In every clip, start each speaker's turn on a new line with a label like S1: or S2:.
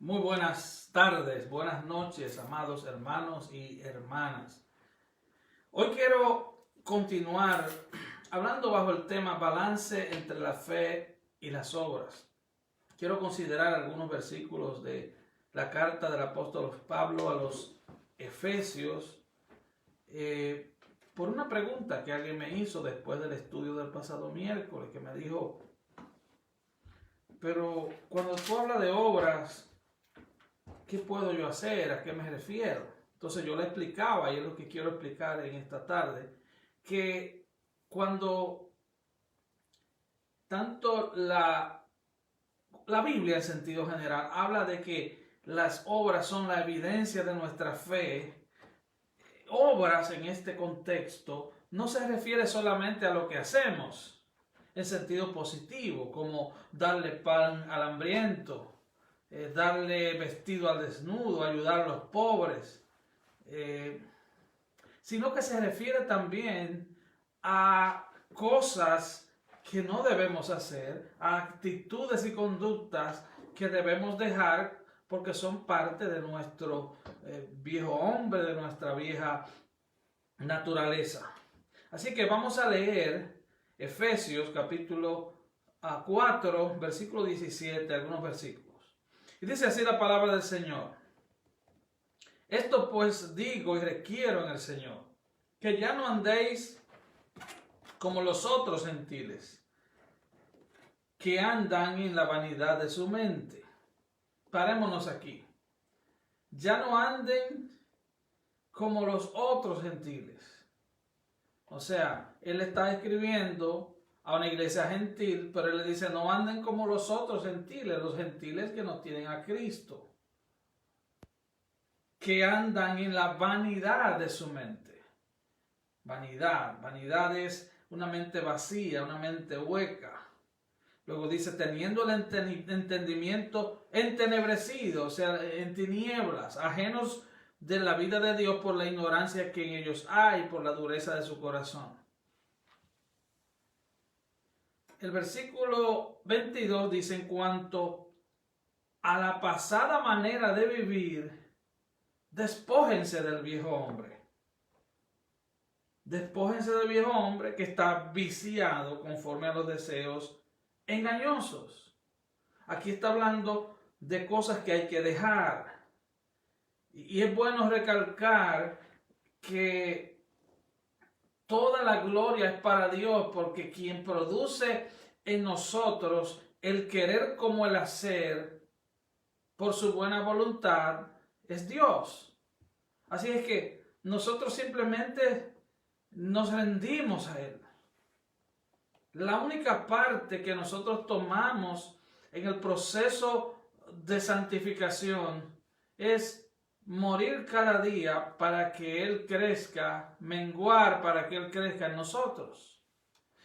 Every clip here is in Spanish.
S1: Muy buenas tardes, buenas noches, amados hermanos y hermanas. Hoy quiero continuar hablando bajo el tema balance entre la fe y las obras. Quiero considerar algunos versículos de la carta del apóstol Pablo a los Efesios por una pregunta que alguien me hizo después del estudio del pasado miércoles, que me dijo, pero cuando tú hablas de obras, ¿qué puedo yo hacer? ¿A qué me refiero? Entonces yo le explicaba, y es lo que quiero explicar en esta tarde, que cuando tanto la Biblia en sentido general habla de que las obras son la evidencia de nuestra fe, obras en este contexto no se refiere solamente a lo que hacemos en sentido positivo, como darle pan al hambriento, darle vestido al desnudo, ayudar a los pobres, sino que se refiere también a cosas que no debemos hacer, a actitudes y conductas que debemos dejar porque son parte de nuestro viejo hombre, de nuestra vieja naturaleza. Así que vamos a leer Efesios capítulo 4, versículo 17, algunos versículos. Y dice así la palabra del Señor. Esto pues digo y requiero en el Señor, que ya no andéis como los otros gentiles, que andan en la vanidad de su mente. Parémonos aquí. Ya no anden como los otros gentiles. O sea, él está escribiendo a una iglesia gentil, pero él le dice, no anden como los otros gentiles, los gentiles que no tienen a Cristo, que andan en la vanidad de su mente. Vanidad es una mente vacía, una mente hueca. Luego dice, teniendo el entendimiento entenebrecido, o sea, en tinieblas, ajenos de la vida de Dios por la ignorancia que en ellos hay, por la dureza de su corazón. El versículo 22 dice, en cuanto a la pasada manera de vivir, despójense del viejo hombre. Despójense del viejo hombre que está viciado conforme a los deseos engañosos. Aquí está hablando de cosas que hay que dejar. Y es bueno recalcar que toda la gloria es para Dios, porque quien produce en nosotros el querer como el hacer por su buena voluntad es Dios. Así es que nosotros simplemente nos rendimos a Él. La única parte que nosotros tomamos en el proceso de santificación es morir cada día para que Él crezca, menguar para que Él crezca en nosotros.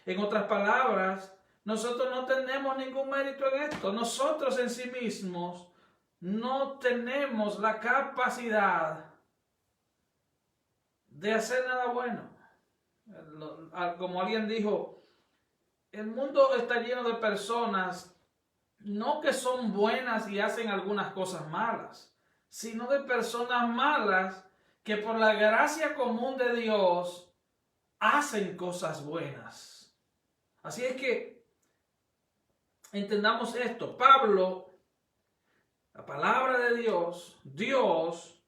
S1: En otras palabras, nosotros no tenemos ningún mérito en esto. Nosotros en sí mismos no tenemos la capacidad de hacer nada bueno. Como alguien dijo, el mundo está lleno de personas no que son buenas y hacen algunas cosas malas, sino de personas malas que por la gracia común de Dios hacen cosas buenas. Así es que entendamos esto. Pablo, la palabra de Dios, Dios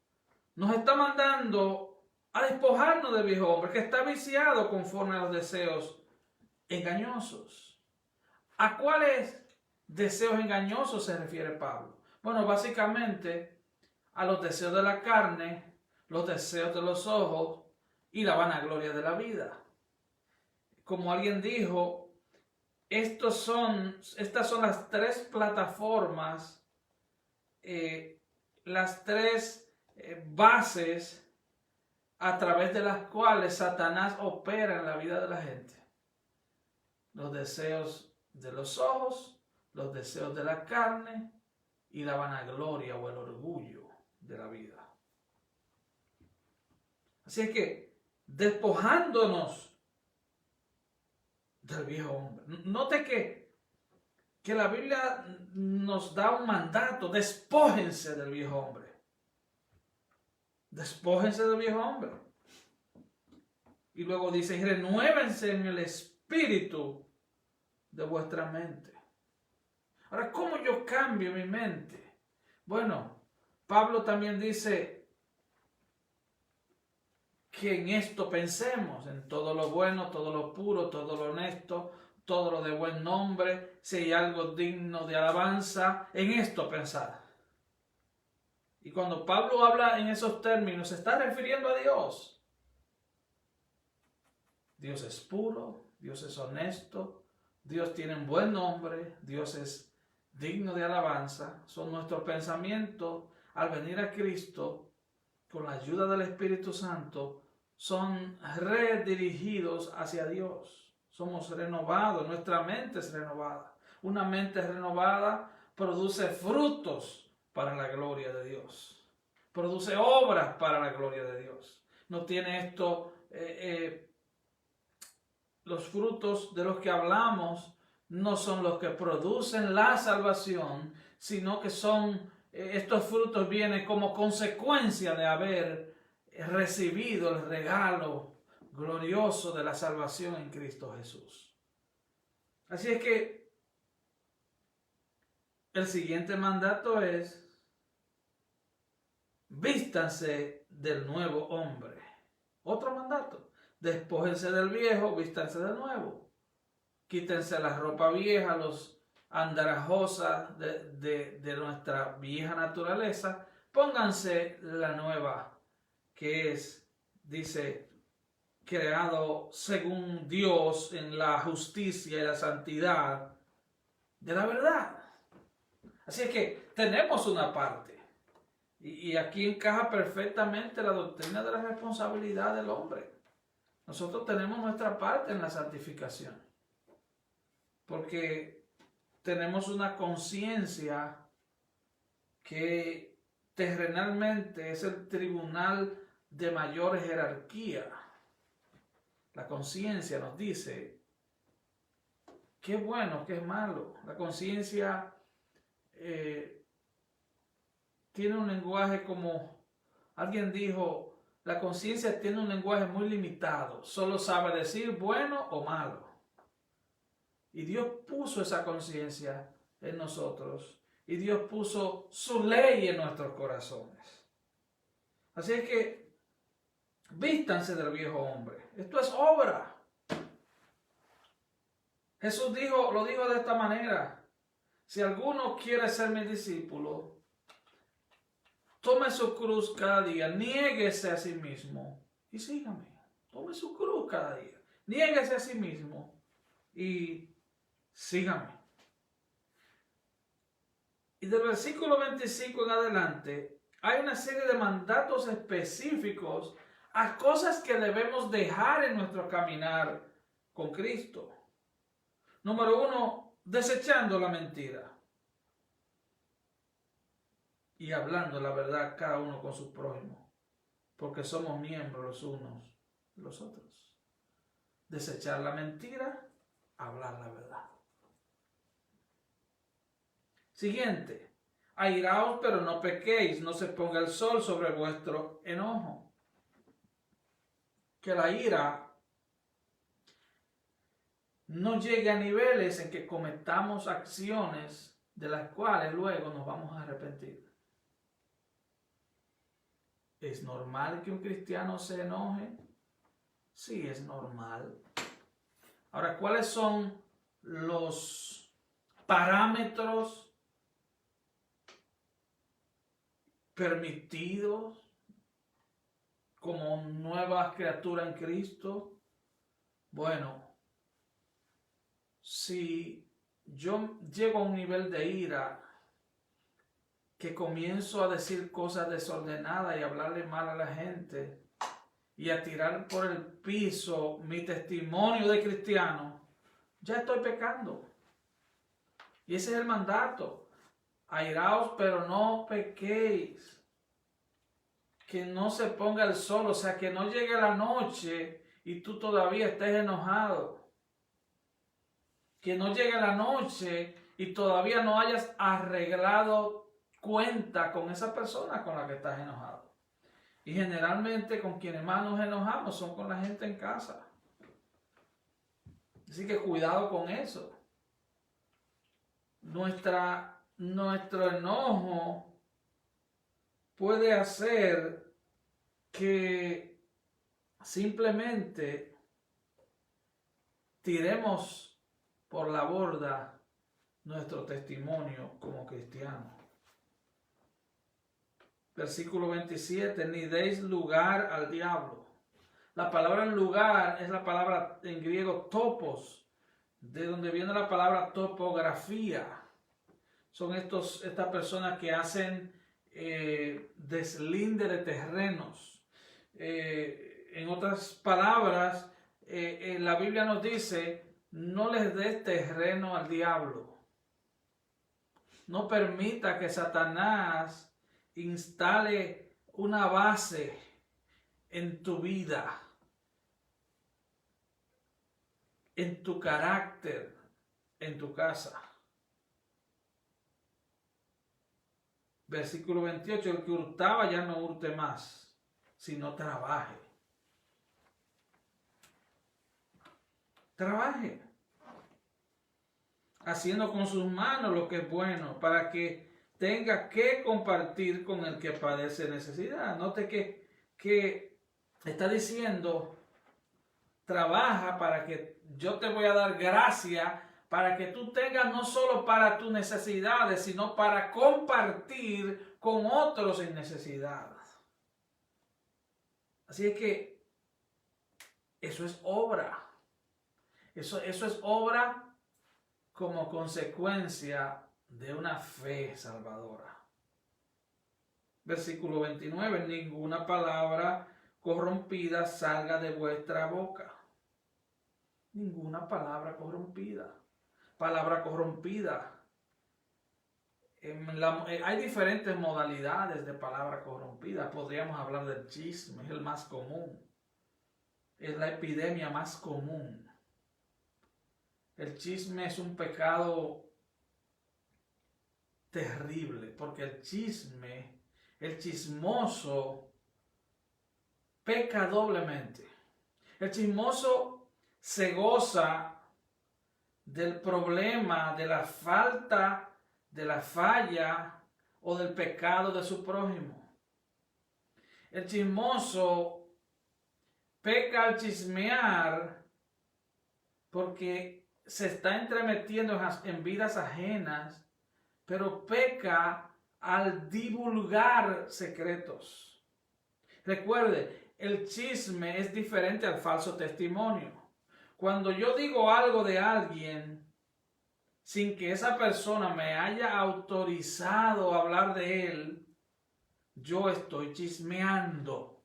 S1: nos está mandando a despojarnos del viejo hombre que está viciado conforme a los deseos engañosos. ¿A cuáles deseos engañosos se refiere Pablo? Bueno, básicamente a los deseos de la carne, los deseos de los ojos y la vanagloria de la vida. Como alguien dijo, estas son las tres plataformas, las tres bases a través de las cuales Satanás opera en la vida de la gente. Los deseos de los ojos, los deseos de la carne y la vanagloria o el orgullo de la vida. Así es que, despojándonos del viejo hombre. Note que que la Biblia nos da un mandato: despójense del viejo hombre. Despójense del viejo hombre. Y luego dice: renuévense en el espíritu de vuestra mente. Ahora, ¿cómo yo cambio mi mente? Bueno, Pablo también dice que en esto pensemos, en todo lo bueno, todo lo puro, todo lo honesto, todo lo de buen nombre, si hay algo digno de alabanza, en esto pensar. Y cuando Pablo habla en esos términos, se está refiriendo a Dios. Dios es puro, Dios es honesto, Dios tiene un buen nombre, Dios es digno de alabanza. Son nuestros pensamientos al venir a Cristo, con la ayuda del Espíritu Santo, son redirigidos hacia Dios. Somos renovados, nuestra mente es renovada. Una mente renovada produce frutos para la gloria de Dios. Produce obras para la gloria de Dios. No tiene esto, los frutos de los que hablamos no son los que producen la salvación, sino que son, estos frutos vienen como consecuencia de haber recibido el regalo glorioso de la salvación en Cristo Jesús. Así es que el siguiente mandato es: vístanse del nuevo hombre. Otro mandato: despójense del viejo, vístanse del nuevo. Quítense la ropa vieja, los andrajosas de nuestra vieja naturaleza. Pónganse la nueva, que es, dice, creado según Dios en la justicia y la santidad de la verdad. Así es que tenemos una parte. Y aquí encaja perfectamente la doctrina de la responsabilidad del hombre. Nosotros tenemos nuestra parte en la santificación, porque tenemos una conciencia que terrenalmente es el tribunal de mayor jerarquía. La conciencia nos dice qué es bueno, qué es malo. La conciencia tiene un lenguaje, como alguien dijo, la conciencia tiene un lenguaje muy limitado. Solo sabe decir bueno o malo. Y Dios puso esa conciencia en nosotros. Y Dios puso su ley en nuestros corazones. Así es que vístanse del viejo hombre. Esto es obra. Jesús lo dijo de esta manera: si alguno quiere ser mi discípulo, tome su cruz cada día, niéguese a sí mismo y sígame. Tome su cruz cada día, niéguese a sí mismo y sígame. Y del versículo 25 en adelante hay una serie de mandatos específicos a cosas que debemos dejar en nuestro caminar con Cristo. Número 1, desechando la mentira y hablando la verdad cada uno con su prójimo, porque somos miembros los unos de los otros. Desechar la mentira, hablar la verdad. Siguiente: airaos, pero no pequéis, no se ponga el sol sobre vuestro enojo. Que la ira no llegue a niveles en que cometamos acciones de las cuales luego nos vamos a arrepentir. ¿Es normal que un cristiano se enoje? Sí, es normal. Ahora, ¿cuáles son los parámetros permitidos como nueva criatura en Cristo? Bueno, si yo llego a un nivel de ira que comienzo a decir cosas desordenadas y a hablarle mal a la gente y a tirar por el piso mi testimonio de cristiano, ya estoy pecando. Y ese es el mandato: airaos, pero no pequéis. Que no se ponga el sol, o sea, que no llegue la noche y tú todavía estés enojado. Que no llegue la noche y todavía no hayas arreglado cuenta con esa persona con la que estás enojado. Y generalmente con quienes más nos enojamos son con la gente en casa. Así que cuidado con eso. Nuestro enojo puede hacer que simplemente tiremos por la borda nuestro testimonio como cristianos. Versículo 27, ni deis lugar al diablo. La palabra lugar es la palabra en griego topos, de donde viene la palabra topografía. Son estas personas que hacen deslinde de terrenos. En otras palabras, la Biblia nos dice, no les des terreno al diablo. No permita que Satanás instale una base en tu vida, en tu carácter, en tu casa. Versículo 28, el que hurtaba ya no hurte más, sino trabaje. Trabaje, haciendo con sus manos lo que es bueno, para que tenga que compartir con el que padece necesidad. Note que está diciendo, trabaja para que yo te voy a dar gracia, para que tú tengas no solo para tus necesidades, sino para compartir con otros en necesidad. Así es que eso es obra. Eso es obra como consecuencia de una fe salvadora. Versículo 29, ninguna palabra corrompida salga de vuestra boca. Ninguna palabra corrompida. Palabra corrompida. Hay diferentes modalidades de palabra corrompida. Podríamos hablar del chisme, es el más común. Es la epidemia más común. El chisme es un pecado terrible, porque el chismoso, peca doblemente. El chismoso se goza del problema, de la falta, de la falla o del pecado de su prójimo. El chismoso peca al chismear porque se está entremetiendo en vidas ajenas, pero peca al divulgar secretos. Recuerde, el chisme es diferente al falso testimonio. Cuando yo digo algo de alguien sin que esa persona me haya autorizado a hablar de él, yo estoy chismeando.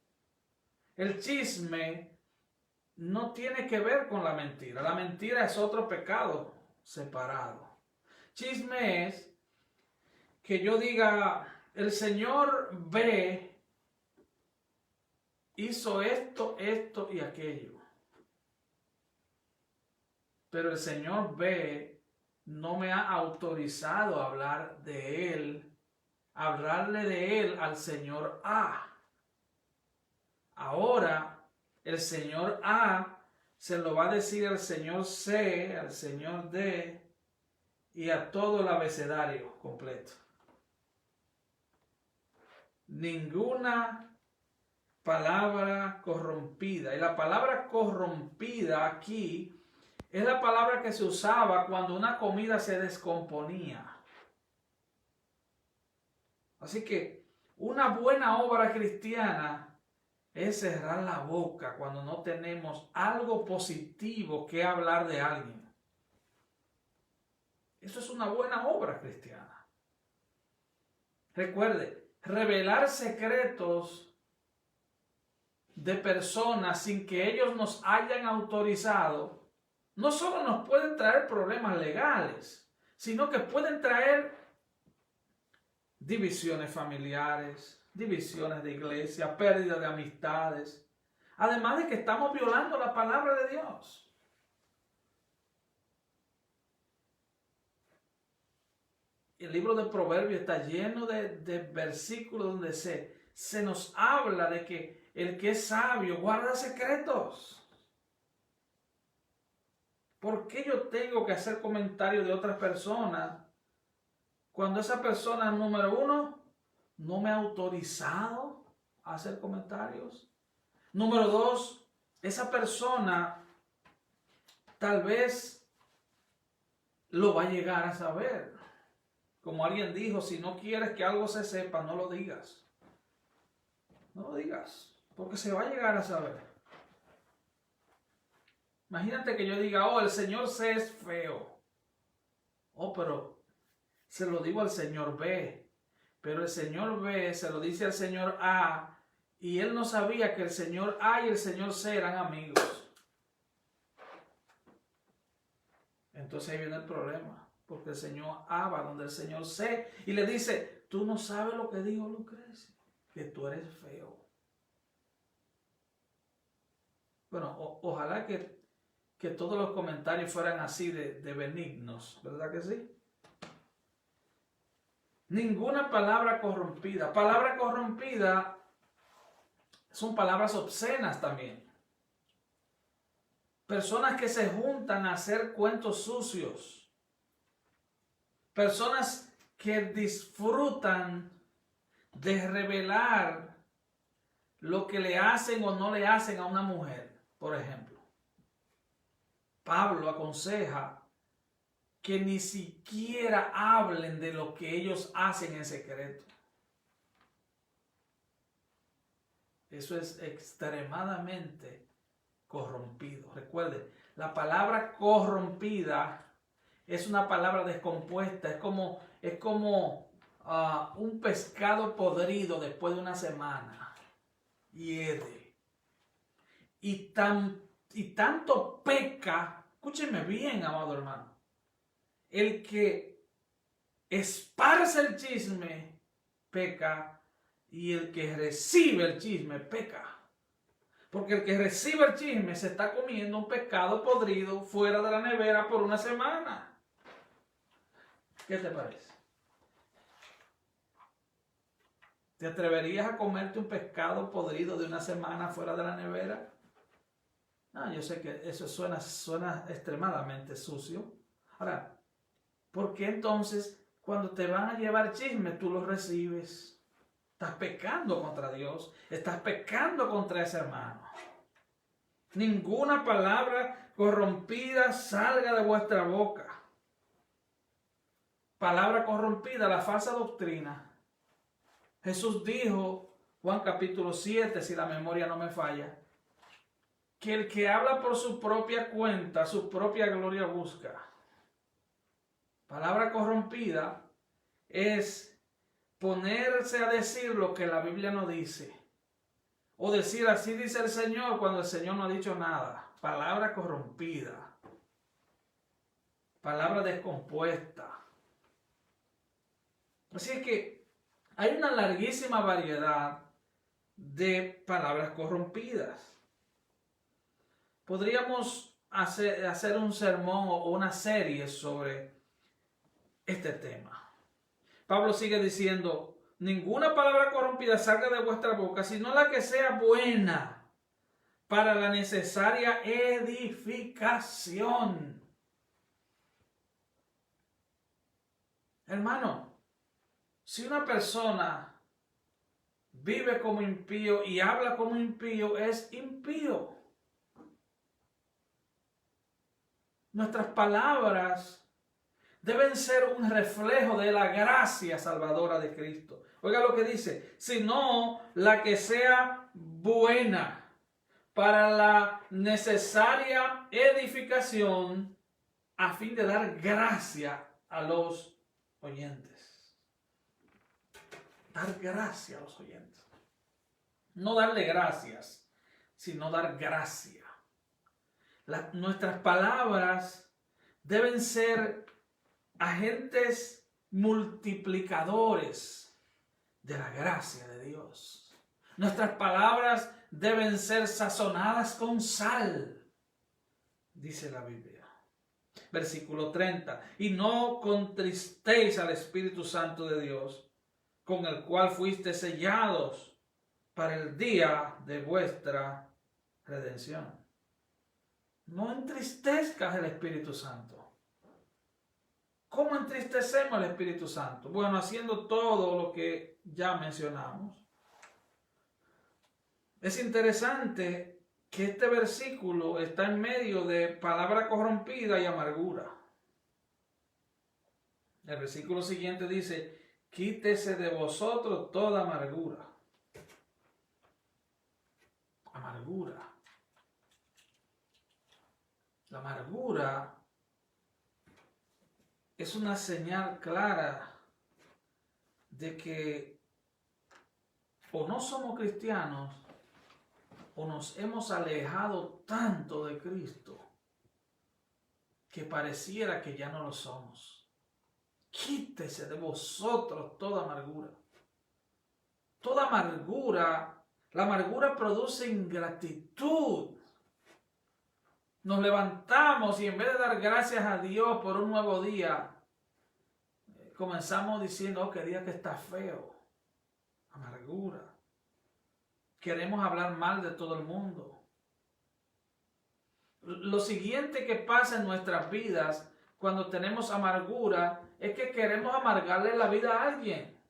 S1: El chisme no tiene que ver con la mentira. La mentira es otro pecado separado. Chisme es que yo diga, el Señor ve, hizo esto, esto y aquello. Pero el Señor ve, no me ha autorizado a hablar de Él, hablarle de Él al Señor A. Ahora, el Señor A se lo va a decir al Señor C, al Señor D y a todo el abecedario completo. Ninguna palabra corrompida. Y la palabra corrompida aquí es la palabra que se usaba cuando una comida se descomponía. Así que una buena obra cristiana es cerrar la boca cuando no tenemos algo positivo que hablar de alguien. Eso es una buena obra cristiana. Recuerde, revelar secretos de personas sin que ellos nos hayan autorizado, no solo nos pueden traer problemas legales, sino que pueden traer divisiones familiares, divisiones de iglesia, pérdida de amistades, además de que estamos violando la palabra de Dios. el libro de Proverbios está lleno de versículos donde se nos habla de que el que es sabio guarda secretos. ¿Por qué yo tengo que hacer comentarios de otras personas cuando esa persona, número uno, no me ha autorizado a hacer comentarios? Número dos, esa persona tal vez lo va a llegar a saber. Como alguien dijo, si no quieres que algo se sepa, no lo digas. No lo digas, porque se va a llegar a saber. Imagínate que yo diga, oh, el señor C es feo. Oh, pero se lo digo al señor B. Pero el señor B se lo dice al señor A. Y él no sabía que el señor A y el señor C eran amigos. Entonces ahí viene el problema. Porque el señor A va donde el señor C y le dice, tú no sabes lo que dijo Lucrecia, que tú eres feo. Bueno, ojalá que todos los comentarios fueran así de benignos, ¿verdad que sí? Ninguna palabra corrompida. Palabra corrompida son palabras obscenas también. Personas que se juntan a hacer cuentos sucios. Personas que disfrutan de revelar lo que le hacen o no le hacen a una mujer, por ejemplo. Pablo aconseja que ni siquiera hablen de lo que ellos hacen en secreto. Eso es extremadamente corrompido. Recuerden, la palabra corrompida es una palabra descompuesta. Es como un pescado podrido después de una semana. Hiede. Y tanto peca, escúcheme bien, amado hermano, el que esparce el chisme peca y el que recibe el chisme peca. Porque el que recibe el chisme se está comiendo un pescado podrido fuera de la nevera por una semana. ¿Qué te parece? ¿Te atreverías a comerte un pescado podrido de una semana fuera de la nevera? No, yo sé que eso suena extremadamente sucio. Ahora, ¿por qué entonces cuando te van a llevar chisme tú lo recibes? Estás pecando contra Dios, estás pecando contra ese hermano. Ninguna palabra corrompida salga de vuestra boca. Palabra corrompida, la falsa doctrina. Jesús dijo, Juan capítulo 7, si la memoria no me falla, que el que habla por su propia cuenta, su propia gloria busca. Palabra corrompida es ponerse a decir lo que la Biblia no dice. O decir así dice el Señor cuando el Señor no ha dicho nada. Palabra corrompida. Palabra descompuesta. Así es que hay una larguísima variedad de palabras corrompidas. Podríamos hacer un sermón o una serie sobre este tema. Pablo sigue diciendo, ninguna palabra corrompida salga de vuestra boca, sino la que sea buena para la necesaria edificación. Hermano, si una persona vive como impío y habla como impío, es impío. Nuestras palabras deben ser un reflejo de la gracia salvadora de Cristo. Oiga lo que dice, sino la que sea buena para la necesaria edificación a fin de dar gracia a los oyentes. Dar gracia a los oyentes. No darle gracias, sino dar gracia. Nuestras palabras deben ser agentes multiplicadores de la gracia de Dios. Nuestras palabras deben ser sazonadas con sal, dice la Biblia. Versículo 30. Y no contristéis al Espíritu Santo de Dios, con el cual fuiste sellados para el día de vuestra redención. No entristezcas el Espíritu Santo. ¿Cómo entristecemos al Espíritu Santo? Bueno, haciendo todo lo que ya mencionamos. Es interesante que este versículo está en medio de palabra corrompida y amargura. El versículo siguiente dice, quítese de vosotros toda amargura. Amargura. La amargura es una señal clara de que o no somos cristianos o nos hemos alejado tanto de Cristo que pareciera que ya no lo somos. Quítese de vosotros toda amargura. Toda amargura, la amargura produce ingratitud. Nos levantamos y en vez de dar gracias a Dios por un nuevo día, comenzamos diciendo, oh, qué día que está feo. Amargura. Queremos hablar mal de todo el mundo. Lo siguiente que pasa en nuestras vidas cuando tenemos amargura es que queremos amargarle la vida a alguien.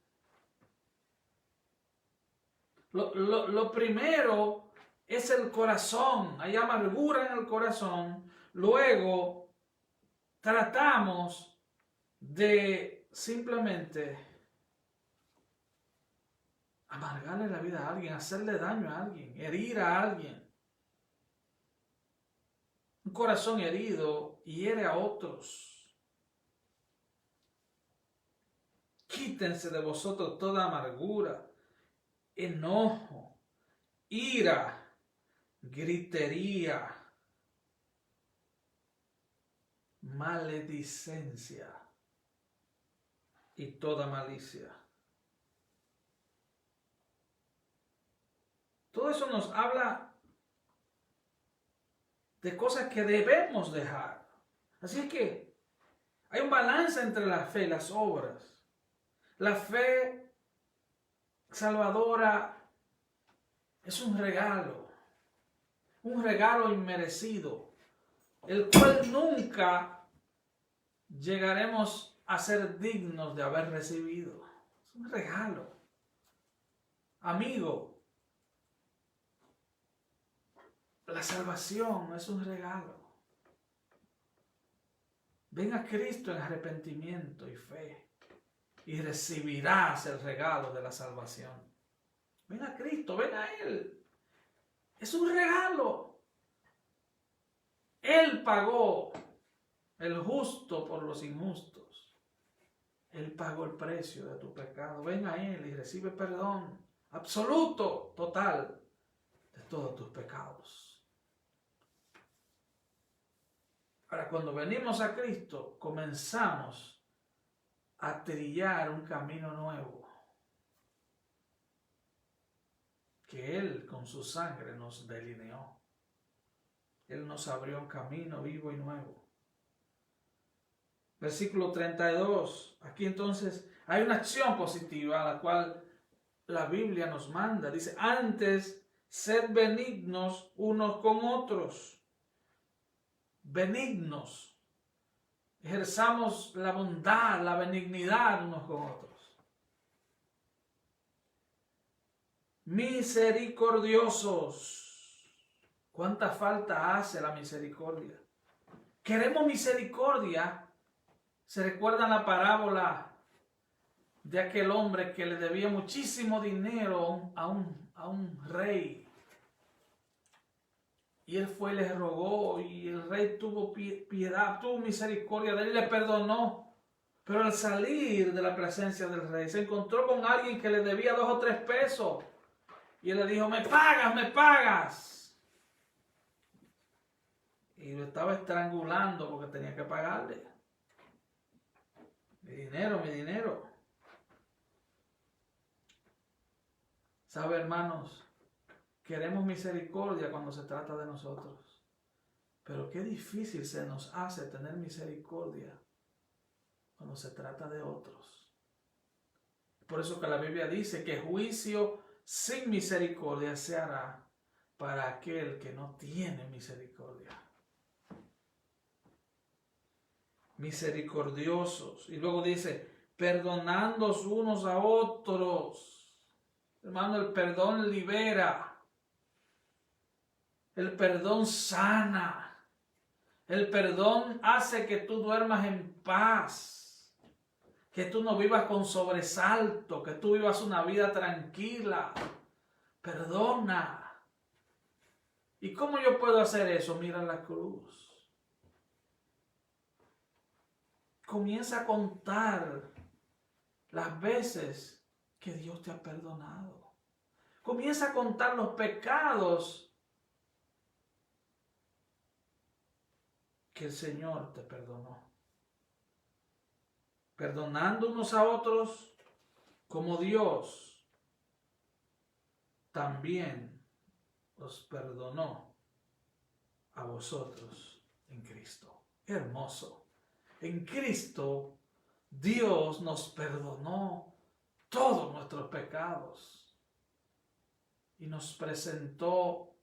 S1: Lo primero es el corazón. Hay amargura en el corazón. Luego tratamos de simplemente amargarle la vida a alguien, hacerle daño a alguien, herir a alguien. Un corazón herido hiere a otros. Quítense de vosotros toda amargura, enojo, ira, gritería, maledicencia y toda malicia. Todo eso nos habla de cosas que debemos dejar. Así es que hay un balance entre la fe y las obras. La fe salvadora es un regalo inmerecido, el cual nunca llegaremos a ser dignos de haber recibido. Es un regalo. Amigo, la salvación es un regalo. Ven a Cristo en arrepentimiento y fe y recibirás el regalo de la salvación. Ven a Cristo, ven a Él. Es un regalo. Él pagó, el justo por los injustos. Él pagó el precio de tu pecado. Ven a Él y recibe perdón absoluto, total, de todos tus pecados. Ahora, cuando venimos a Cristo, comenzamos a trillar un camino nuevo que Él con su sangre nos delineó. Él nos abrió un camino vivo y nuevo. Versículo 32. Aquí entonces hay una acción positiva a la cual la Biblia nos manda. Dice, antes sed benignos unos con otros. Benignos. Ejerzamos la bondad, la benignidad unos con otros. Misericordiosos. ¿Cuánta falta hace la misericordia? ¿Queremos misericordia? ¿Se recuerdan la parábola de aquel hombre que le debía muchísimo dinero a un rey? Y él fue y le rogó y el rey tuvo piedad, tuvo misericordia de él y le perdonó. Pero al salir de la presencia del rey se encontró con alguien que le debía 2 o 3 pesos. Y él le dijo, me pagas, me pagas. Y lo estaba estrangulando porque tenía que pagarle. Mi dinero, mi dinero. ¿Sabe, hermanos? Queremos misericordia cuando se trata de nosotros. Pero qué difícil se nos hace tener misericordia cuando se trata de otros. Por eso que la Biblia dice que juicio sin misericordia se hará para aquel que no tiene misericordia. Misericordiosos. Y luego dice, perdonándoos unos a otros. Hermano, el perdón libera. El perdón sana. El perdón hace que tú duermas en paz. Que tú no vivas con sobresalto. Que tú vivas una vida tranquila. Perdona. ¿Y cómo yo puedo hacer eso? Mira la cruz. Comienza a contar las veces que Dios te ha perdonado. Comienza a contar los pecados que el Señor te perdonó. Perdonando unos a otros como Dios también os perdonó a vosotros en Cristo. Hermoso. En Cristo, Dios nos perdonó todos nuestros pecados y nos presentó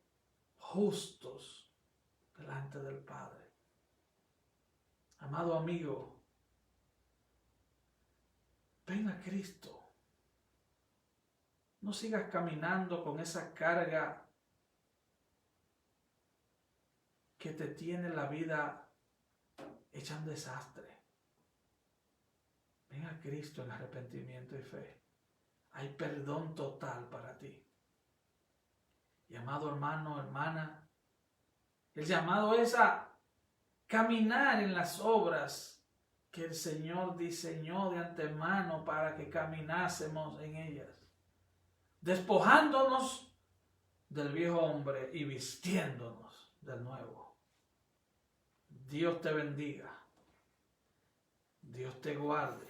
S1: justos delante del Padre. Amado amigo, ven a Cristo. No sigas caminando con esa carga que te tiene la vida hecha un desastre. Ven a Cristo en arrepentimiento y fe. Hay perdón total para ti. Y amado hermano, hermana, el llamado es a caminar en las obras que el Señor diseñó de antemano para que caminásemos en ellas, despojándonos del viejo hombre y vistiéndonos del nuevo. Dios te bendiga, Dios te guarde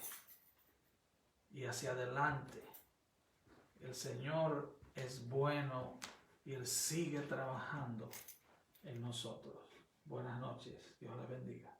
S1: y hacia adelante. El Señor es bueno y Él sigue trabajando en nosotros. Buenas noches, Dios les bendiga.